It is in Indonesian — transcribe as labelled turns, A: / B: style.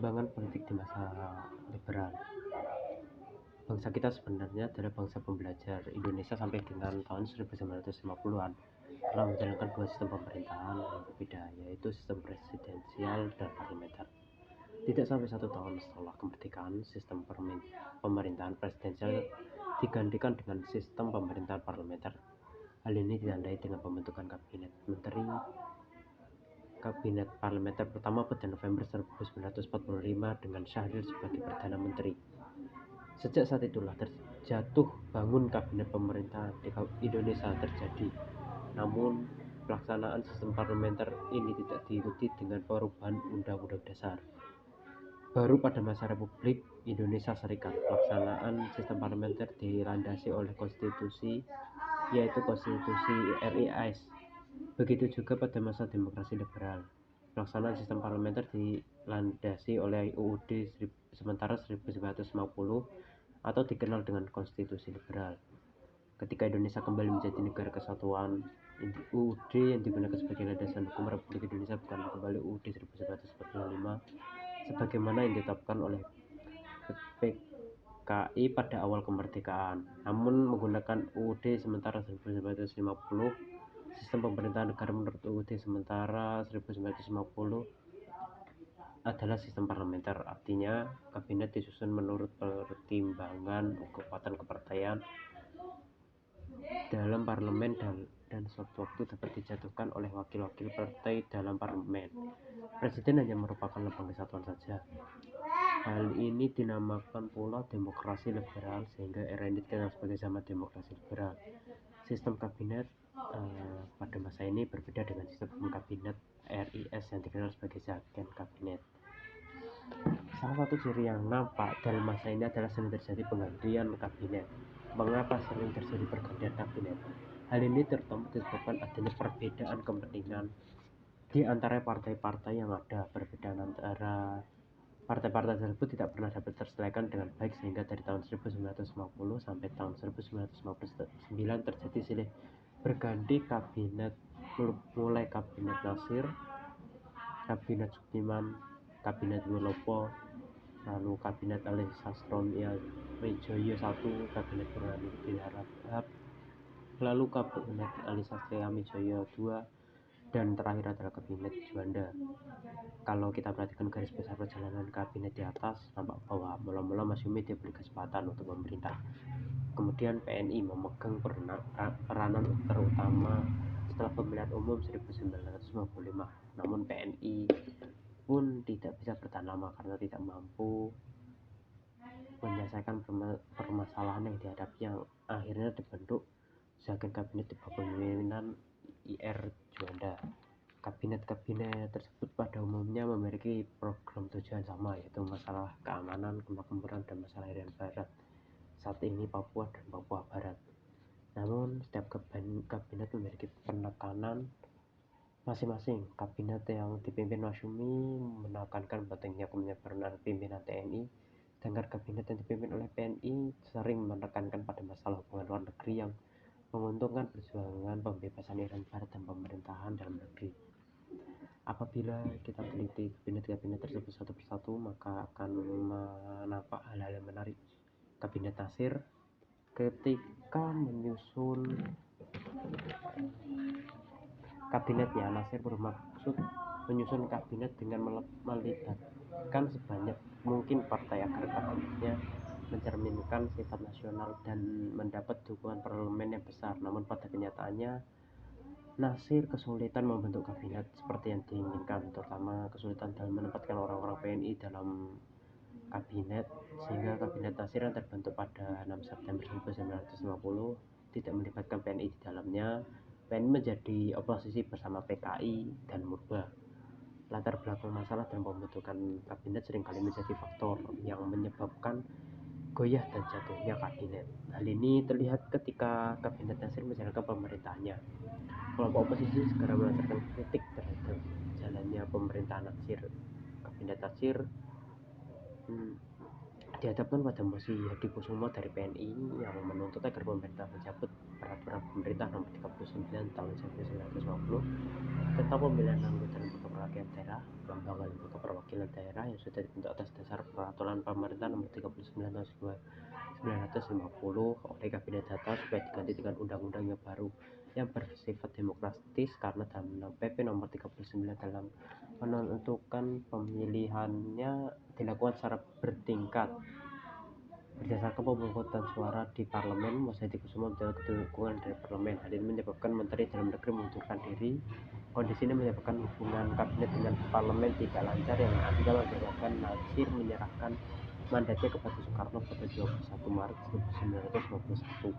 A: Perkembangan politik di masa liberal. Bangsa kita sebenarnya adalah bangsa pembelajar. Indonesia sampai dengan tahun 1950-an telah menjalankan dua sistem pemerintahan yang berbeda, yaitu sistem presidensial dan parlementer. Tidak sampai 1 tahun setelah kemerdekaan, sistem pemerintahan presidensial digantikan dengan sistem pemerintahan parlementer. Hal ini ditandai dengan pembentukan Kabinet Parlementer pertama pada November 1945 dengan Syahrir sebagai Perdana Menteri. Sejak saat itulah terjatuh bangun Kabinet Pemerintahan di Indonesia terjadi. Namun, pelaksanaan sistem parlementer ini tidak diikuti dengan perubahan Undang-Undang Dasar. Baru pada masa Republik Indonesia Serikat, pelaksanaan sistem parlementer dilandasi oleh konstitusi, yaitu Konstitusi RIS. Begitu juga pada masa demokrasi liberal. Pelaksanaan sistem parlementer dilandasi oleh UUD sementara 1950 atau dikenal dengan Konstitusi Liberal. Ketika Indonesia kembali menjadi negara kesatuan, UUD yang digunakan sebagai landasan hukum Republik Indonesia bukan kembali UUD 1945 sebagaimana yang ditetapkan oleh PKI pada awal kemerdekaan, namun menggunakan UUD sementara 1950. Sistem pemerintahan negara menurut UUD sementara 1950 adalah sistem parlementer. Artinya, kabinet disusun menurut pertimbangan kekuatan kepartaian dalam parlemen dan sewaktu-waktu dapat dijatuhkan oleh wakil-wakil partai dalam parlemen. Presiden hanya merupakan lambang kesatuan saja. Hal ini dinamakan pula demokrasi liberal, sehingga era ini dikenal sebagai zaman demokrasi liberal. Sistem kabinet pada masa ini berbeda dengan sistem kabinet RIS yang dikenal sebagai Zaken Kabinet. Salah satu ciri yang nampak dalam masa ini adalah sering terjadi penggantian kabinet. Mengapa sering terjadi pergantian kabinet? Hal ini terutama disebabkan adanya perbedaan kepentingan di antara partai-partai yang ada. Perbedaan antara partai-partai tersebut tidak pernah dapat terselesaikan dengan baik, sehingga dari tahun 1950 sampai tahun 1959 terjadi silih berganti kabinet, mulai kabinet Nasir, kabinet Sudirman, kabinet Muldoko, lalu kabinet Ali Sastroamidjojo I, kabinet Burhanuddin Harahap, lalu kabinet Ali Sastroamidjojo II, dan terakhir adalah kabinet Juanda. Kalau kita perhatikan garis besar perjalanan kabinet di atas, nampak bahwa mula-mula Masyumi diberi kesempatan untuk memerintah. Kemudian PNI memegang peranan terutama setelah pemilihan umum 1955. Namun PNI pun tidak bisa bertahan lama karena tidak mampu menyelesaikan permasalahan yang dihadapi, yang akhirnya dibentuk Zaken Kabinet di bawah kepemimpinan IR Juanda. Kabinet-kabinet tersebut pada umumnya memiliki program tujuan sama, yaitu masalah keamanan, kemakmuran, dan masalah Irian Barat, saat ini Papua dan Papua Barat. Namun setiap kabinet memiliki penekanan masing-masing. Kabinet yang dipimpin Masyumi menekankan pentingnya penyempurnaan pimpinan TNI, sedangkan kabinet yang dipimpin oleh PNI sering menekankan pada masalah hubungan luar negeri yang menguntungkan perjuangan pembebasan Irian Barat dan pemerintahan dalam negeri. Apabila kita teliti kabinet-kabinet tersebut satu persatu, maka akan menampak hal-hal yang menarik. Kabinet Nasir ketika menyusun kabinetnya, Nasir bermaksud menyusun kabinet dengan melibatkan sebanyak mungkin partai agar kabinetnya mencerminkan sifat nasional dan mendapat dukungan parlemen yang besar. Namun pada kenyataannya Nasir kesulitan membentuk kabinet seperti yang diinginkan, terutama kesulitan dalam menempatkan orang-orang PNI dalam kabinet, sehingga kabinet Nasir yang terbentuk pada 6 September 1950 tidak melibatkan PNI di dalamnya. PNI menjadi oposisi bersama PKI dan Murba. Latar belakang masalah dalam pembentukan kabinet seringkali menjadi faktor yang menyebabkan goyah dan jatuhnya kabinet. Hal ini terlihat ketika kabinet Nasir menjalankan pemerintahannya. Kelompok oposisi segera melancarkan kritik terhadap jalannya pemerintahan Nasir. Kabinet Nasir dihadapkan pada mosi Hadikusumo dari PNI yang menuntut agar pemerintah mencabut peraturan pemerintah nomor 39 tahun 1950 tentang pemilihan anggota lembaga perwakilan daerah, lembaga perwakilan daerah yang sudah dibentuk atas dasar peraturan pemerintah nomor 39 tahun 1950 oleh kabinet datang supaya diganti dengan undang-undang yang baru yang bersifat demokratis, karena dalam PP nomor 39 dalam menentukan pemilihannya dilakukan secara bertingkat berdasarkan pemungutan suara di parlemen. Mas Hadikusumo mendapat dukungan dari parlemen. Hal ini menyebabkan Menteri Dalam Negeri mengundurkan diri. Kondisi ini menyebabkan hubungan kabinet dengan parlemen tidak lancar, yang akhirnya menyebabkan Nasir menyerahkan mandatnya kepada Soekarno pada 21 Maret 1951.